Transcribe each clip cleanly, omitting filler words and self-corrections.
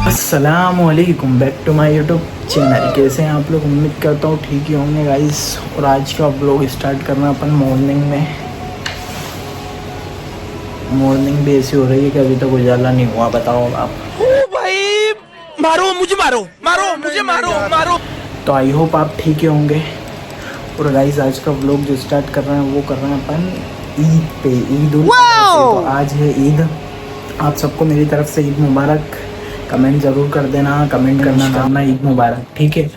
अस्सलामुअलैकुम back to my YouTube channel. कैसे हैं आप लोग? उम्मीद करता हूँ ठीक ही होंगे गाइस। और आज का व्लॉग स्टार्ट करना अपन मॉर्निंग में। मॉर्निंग भी ऐसी हो रही है कि अभी तक उजाला नहीं हुआ। बताओ आप। ओ भाई, मारो मुझे, मारो मारो मुझे, मारो मारो। तो आई होप आप ठीक ही होंगे। और गाइस आज का व्लॉग जो स्टार्ट कर रहे हैं वो कर रहे हैं अपन ईद पे, ईद उल अजहा पे। तो आज है ईद। आप सबको मेरी तरफ से ईद मुबारक। कमेंट ज़रूर कर देना, कमेंट करना ईद मुबारक, ठीक है।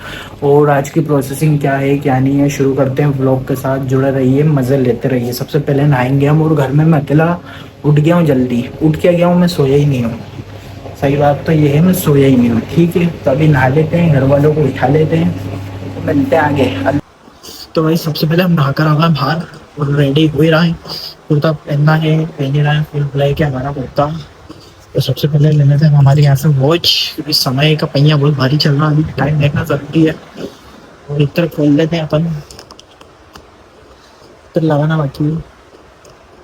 और आज की प्रोसेसिंग क्या है क्या नहीं है, शुरू करते हैं। व्लॉग के साथ जुड़े रहिए, मज़े लेते रहिए। सबसे पहले नहाएंगे हम। और घर में मैं अकेला उठ गया हूँ, जल्दी उठ के गया हूँ, मैं सोया ही नहीं हूँ। सही बात तो ये है, मैं सोया ही नहीं हूँ, ठीक है। तो अभी नहा लेते हैं, घर वालों को उठा लेते हैं, मिलते हैं आगे। तो भाई सबसे पहले हम नहाकर आ गए बाहर और रेडी हो ही रहा है। कुर्ता पहनना है, पहन ही रहा है, फुल ब्लैक है हमारा कुर्ता। तो सबसे पहले लेने थे हमारे यहाँ से वॉच, क्योंकि समय का पहिया बहुत भारी चल रहा है, अभी टाइम देखना जरूरी है। और इतर खोल लेते हैं अपन, इतर लगाना बाकी है।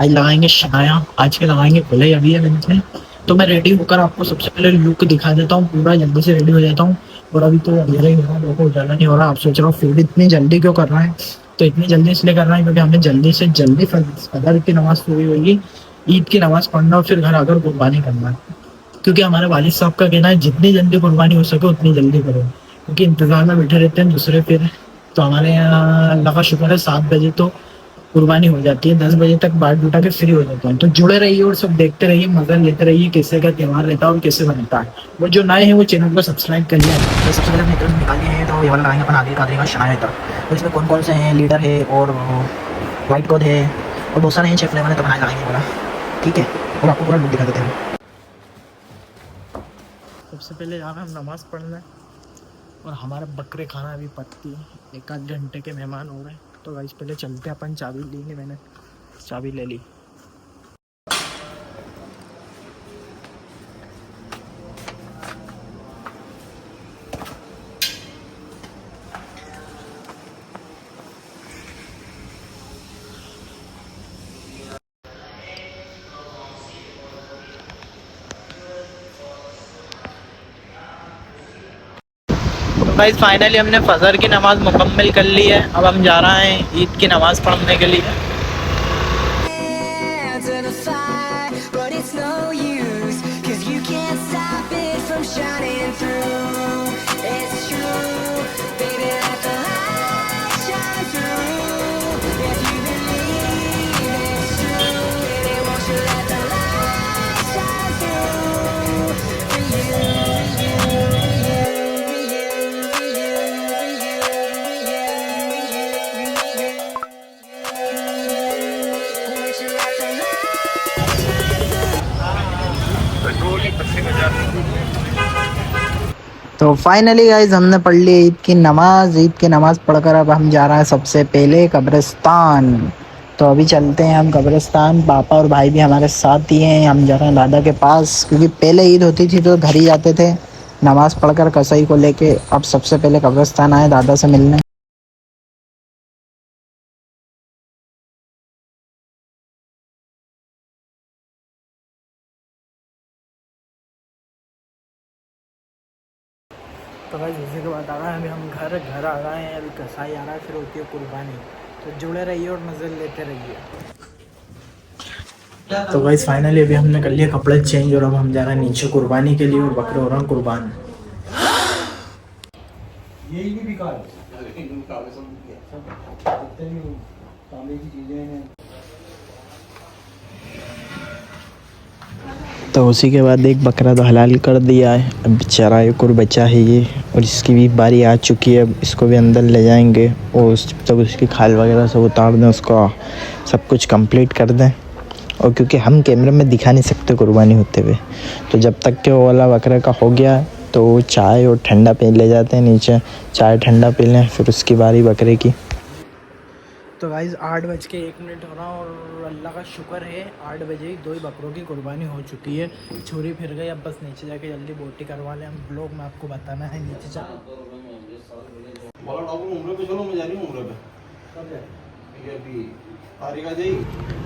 आज लगाएंगे शनाया, आज के लगाएंगे खुले अभी है मैंने। तो मैं रेडी होकर आपको सबसे पहले लुक दिखा देता हूँ, पूरा जल्दी से रेडी हो जाता हूँ। और अभी तो अंधेरा ही हो रहा है, लोगों को उजाला नहीं हो रहा। आप सोच रहे हो फिर इतनी जल्दी क्यों कर रहे हैं? तो इतनी जल्दी इसलिए कर रहे हैं क्योंकि हमें जल्दी से जल्दी फजर की नमाज पूरी होगी, ईद की नमाज पढ़ना और फिर घर आकर कुर्बानी करना है। क्योंकि हमारे वालिद साहब का कहना है जितनी जल्दी कुर्बानी हो सके उतनी जल्दी करो, क्योंकि इंतजार में बैठे रहते हैं दूसरे फिर। तो हमारे यहाँ अल्लाह का शुक्र है 7 बजे तो कुर्बानी हो जाती है, 10 बजे तक बाट उठा के फ्री हो जाते हैं। तो जुड़े रहिए और सब देखते रहिए, मजा लेते रहिए कैसे का त्यौहार रहता है और कैसे बनता है। वो जो नए हैं वो चैनल को सब्सक्राइब कर लिया। तो सबसे पहले अपनी तरफ निकालिए हैं, तो ये वाला लगाएंगे अपन आगे कादरी का शनाया था। तो इसमें कौन कौन से हैं, लीडर है और वाइट कोड है और बहुत सारे हैं शेफ लेवल है। तो बनाए लगाएंगे वाला, ठीक है। और आपको पूरा लुक दिखा देते हैं। सबसे पहले यहाँ हम नमाज़ पढ़ना है और हमारा बकरे खाना अभी पकती है। 1 आध घंटे के मेहमान हो गए। तो गाइस पहले चलते हैं अपन, चाबी लेंगे, मैंने चाबी ले ली। तो गाइस फाइनली हमने फजर की नमाज़ मुकम्मल कर ली है। अब हम जा रहे हैं ईद की नमाज़ पढ़ने के लिए। तो फाइनली गाइज हमने पढ़ ली ईद की नमाज। ईद की नमाज़ पढ़कर अब हम जा रहे हैं सबसे पहले कब्रिस्तान। तो अभी चलते हैं हम कब्रिस्तान। पापा और भाई भी हमारे साथ ही हैं। हम जा रहे हैं दादा के पास, क्योंकि पहले ईद होती थी तो घर ही जाते थे नमाज़ पढ़कर कसाई को लेके। अब सबसे पहले कब्रिस्तान आए दादा से मिलने। तो भाई इसी के बाद आ गए अभी हम घर आ गए हैं। अभी कसाई आ रहा है, फिर होती है कुर्बानी। तो जुड़े रहिए और मज़े लेते रहिए। तो गाइस फाइनली अभी हमने कर लिया कपड़े चेंज और अब हम जा रहे हैं नीचे कुर्बानी के लिए। और बकरे हो रहा हूँ कुर्बान। तो उसी के बाद एक बकरा तो हलाल कर दिया है। अब बेचारा एक और बचा है ये, और इसकी भी बारी आ चुकी है। अब इसको भी अंदर ले जाएंगे और तब उसकी खाल वगैरह सब उतार दें, उसको सब कुछ कंप्लीट कर दें। और क्योंकि हम कैमरे में दिखा नहीं सकते कुर्बानी होते हुए, तो जब तक के वो वाला बकरे का हो गया तो चाय और ठंडा पी ले जाते हैं नीचे। चाय ठंडा पी लें, फिर उसकी बारी बकरे की। तो गाइस 8:01 हो रहा और अल्लाह का शुक्र है 8 बजे ही 2 बकरों की कुर्बानी हो चुकी है। छुरी फिर गई, अब बस नीचे जाके जल्दी बोटी करवा लें। हम ब्लॉग में आपको बताना है नीचे जा।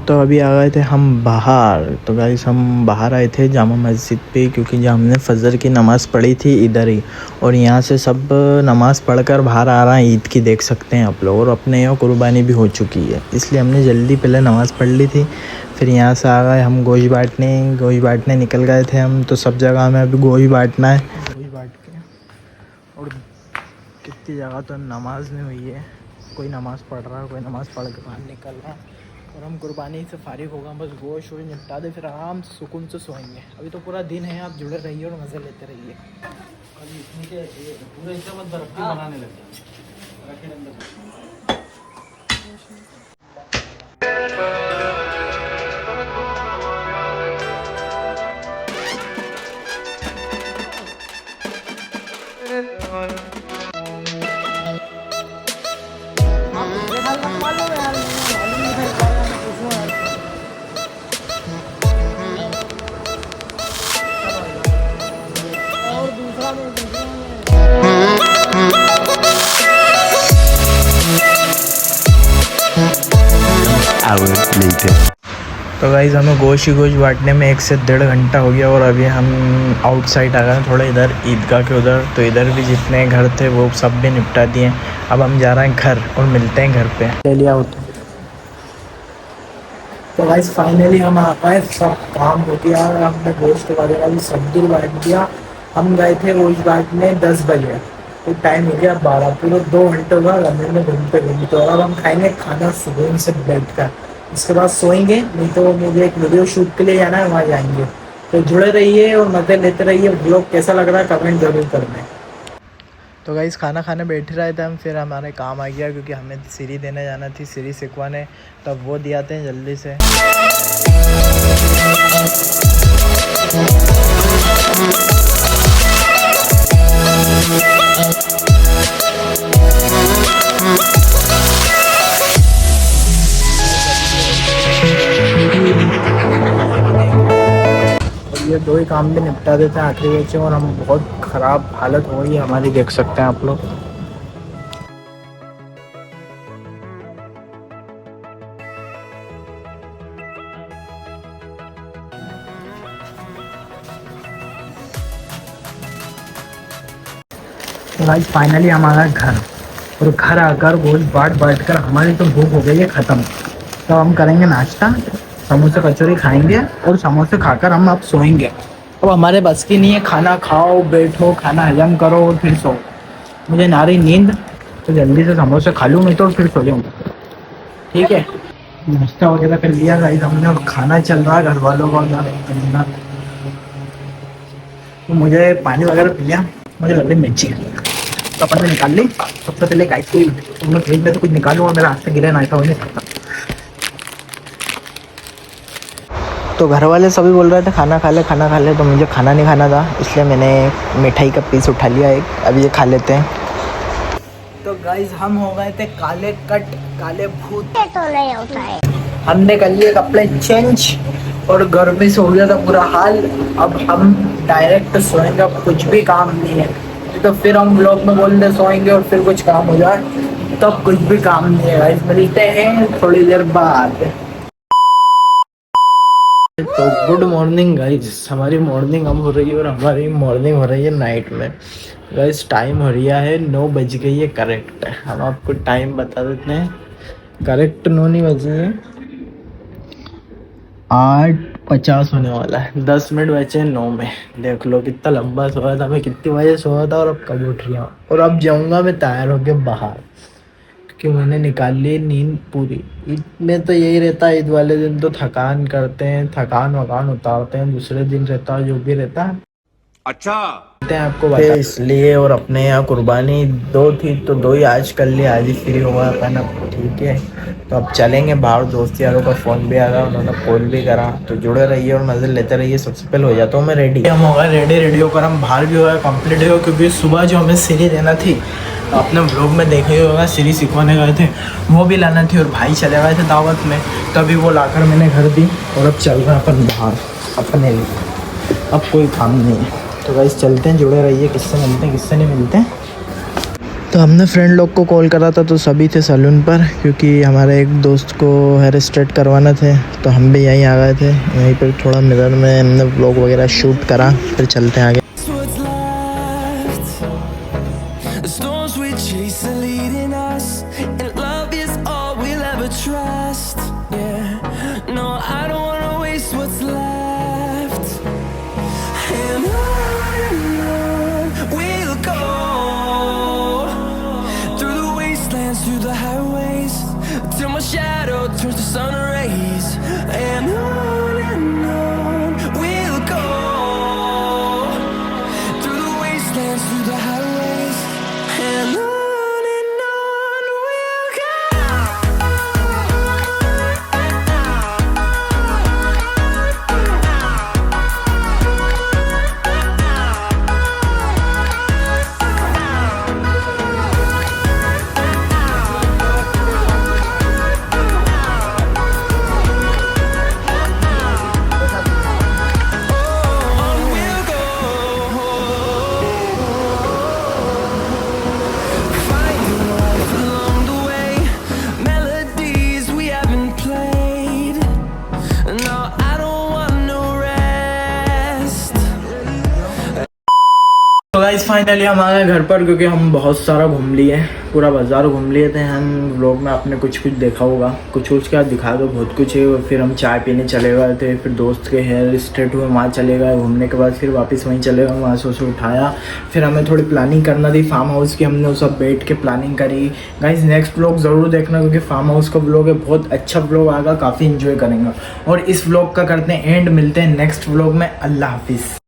तो अभी आ गए थे हम बाहर। तो गाइस हम बाहर आए थे जामा मस्जिद पे, क्योंकि जहाँ हमने फजर की नमाज़ पढ़ी थी इधर ही, और यहाँ से सब नमाज़ पढ़कर बाहर आ रहा है ईद की, देख सकते हैं आप लोग। और अपने यहाँ कुर्बानी भी हो चुकी है, इसलिए हमने जल्दी पहले नमाज़ पढ़ ली थी। फिर यहाँ से आ गए हम गोश्त बांटने निकल गए थे हम। तो सब जगह हमें अभी गोश्त बांटना है, गोश्त बांट के। और कितनी जगह तो नमाज नहीं हुई है, कोई नमाज़ पढ़ रहा है, कोई नमाज़ पढ़ के बाहर निकल रहा है। और हम कुर्बानी से फारिग होगा, बस गोश्त वोश्त निपटा दे, फिर आराम से सुकून से सोएंगे। अभी तो पूरा दिन है, आप जुड़े रहिए और मज़े लेते रहिए। पूरे एकदम बर्फ़ी बनाने लग जाए। तो गाइज़ हमें गोश्त बांटने में 1 से 1.5 घंटा हो गया, और अभी हम आउटसाइड आ गए थोड़ा इधर ईदगाह के उधर। तो इधर भी जितने घर थे वो सब भी निपटा दिए। अब हम जा रहे हैं घर और मिलते हैं घर पे। ले लिया हो तो गाइस फाइनली हम आ पाए, सब काम हो गया, हमने गोश्त वगैरह भी सब दिन बांट दिया। हम गए थे गोश्त बांटने 10 बजे, तो टाइम हो गया 12, पूरे 2 घंटे हुआ लंदन में घूमते। तो अब हम खाएंगे खाना सुकून से बैठ कर, इसके बाद सोएंगे। नहीं तो मुझे एक वीडियो शूट के लिए जाना है, वहाँ जाएंगे। तो जुड़े रहिए और मज़े लेते रहिए। व्लॉग कैसा लग रहा है कमेंट ज़रूर करना। तो गाइस खाना खाने बैठ रहे थे हम, फिर हमारे काम आ गया, क्योंकि हमें सीढ़ी देने जाना थी, सीढ़ी सिखवाने। तब वो दियाते हैं जल्दी से। ये 2 ही काम भी निपटा देते हैं आखिरी बच्चे, और हम बहुत ख़राब हालत हो गई है हमारी, देख सकते हैं आप लोग। तो गाइस फाइनली हमारा घर, और घर आकर गोश्त बांट कर हमारी तो भूख हो गई है ख़त्म। तो हम करेंगे नाश्ता, समोसे कचौरी खाएंगे, और समोसे खाकर हम अब सोएंगे। अब हमारे बस की नहीं है, खाना खाओ बैठो, खाना हजम करो और फिर सो। मुझे ना रही नींद, तो जल्दी से समोसे खा लूँ मैं तो फिर सो जाऊँ। ठीक है, नाश्ता वगैरह कर लिया गाइस हमने, और खाना चल रहा है घर वालों का। तो मुझे पानी वगैरह पी लिया, मुझे लग रही मिर्ची तो अपन ने निकाल ली। सबसे पहले गाइस को मैं फ्रिज में तो कुछ निकालूँ, और मेरा हाथ से गिरा ना ऐसा हो नहीं सकता। तो घर वाले सभी बोल रहे थे खाना खा ले, तो मुझे खाना नहीं खाना था, इसलिए मैंने मिठाई का पीस उठा लिया एक, अभी ये खा लेते हैं। तो गाइस हम हो गए थे काले भूत, तो नहीं होता है। हमने कर लिए कपड़े चेंज, और गर्मी से हो गया था पूरा हाल। अब हम डायरेक्ट सोएंगे, अब कुछ भी काम नहीं है। तो फिर हम ब्लॉग में बोल दे सोएंगे और फिर कुछ काम हो जाए, तब कुछ भी काम नहीं है गाइस। मिलते हैं थोड़ी देर बाद। तो गुड मॉर्निंग गाइस, हमारी मॉर्निंग अब हो रही है, और हमारी मॉर्निंग हो रही है नाइट में। गाइस टाइम हो रहा है 9 बज गई है करेक्ट। हम आपको टाइम बता देते हैं, करेक्ट 9 नहीं बजी है, 8:50 होने वाला है। 10 मिनट बचे हैं 9 में। देख लो कितना लंबा सोया था मैं, कितनी बजे सोया था और अब कब उठ रहा हूँ। और अब जाऊँगा मैं तैयार होके बाहर, कि मैंने निकाल ली नींद पूरी। ईद में तो यही रहता है, ईद वाले दिन तो थकान करते हैं, थकान वकान उतारते हैं, दूसरे दिन रहता है जो भी रहता है। अच्छा आपको बता इसलिए, और अपने यहाँ कुर्बानी 2 थी तो 2 ही आज कर ली, आज ही फ्री हुआ अपन अब। ठीक है, तो अब चलेंगे बाहर। दोस्त यारों का फ़ोन भी आ गया, उन्होंने कॉल भी करा। तो जुड़े रहिए और मज़े लेते रहिए। सबसे पहले हो जाता हूँ मैं रेडी। हम हो गए रेडी होकर हम बाहर भी हो गए, कम्प्लीट हो, क्योंकि सुबह जो हमें सीढ़ी देना थी, आपने व्लॉग में देखा ही होगा, सीढ़ी सिखवाने गए थे, वो भी लाना थी। और भाई चले गए थे दावत में, तभी वो लाकर मैंने घर दी। और अब चल रहे हैं अपन बाहर अपने लिए, अब कोई काम नहीं है। तो गाइस चलते हैं, जुड़े रहिए, किससे मिलते हैं किससे नहीं मिलते हैं। तो हमने फ्रेंड लोग को कॉल करा था तो सभी थे सैलून पर, क्योंकि हमारे एक दोस्त को हेयर स्ट्रेट करवाना थे, तो हम भी यहीं आ गए थे। यहीं पर थोड़ा मिरर में हमने व्लॉग वगैरह शूट करा, फिर चलते हैं आगे। What's left? The storms we chase are leading us, and love is all we'll ever trust. Yeah, no, I don't wanna waste what's left. And on we'll go, through the wastelands, through the highways, till my shadow turns to sun rays. And on we'll go, through the wastelands, through the highways, and on we'll go. On we'll go, finding life along the way, melodies we haven't played. No, I don't want no rest. तो guys finally हम आ गए घर पर, क्योंकि हम बहुत सारा घूम लिए, पूरा बाज़ार घूम लिए थे हम। व्लॉग में आपने कुछ कुछ देखा होगा, कुछ उसके बाद दिखा दो, बहुत कुछ है। फिर हम चाय पीने चले गए थे, फिर दोस्त के हेयर स्ट्रेट हुए, वहाँ चले गए। घूमने के बाद फिर वापस वहीं चले गए, वहाँ से उसे उठाया। फिर हमें थोड़ी प्लानिंग करना थी फार्म हाउस की, हमने उस सब बैठ के प्लानिंग करी। गाइस नेक्स्ट व्लॉग ज़रूर देखना, क्योंकि फार्म हाउस का व्लॉग है, बहुत अच्छा व्लॉग आएगा, काफ़ी इन्जॉय करेंगे। और इस व्लॉग का करते हैं एंड, मिलते हैं नेक्स्ट व्लॉग में। अल्लाह हाफिज़।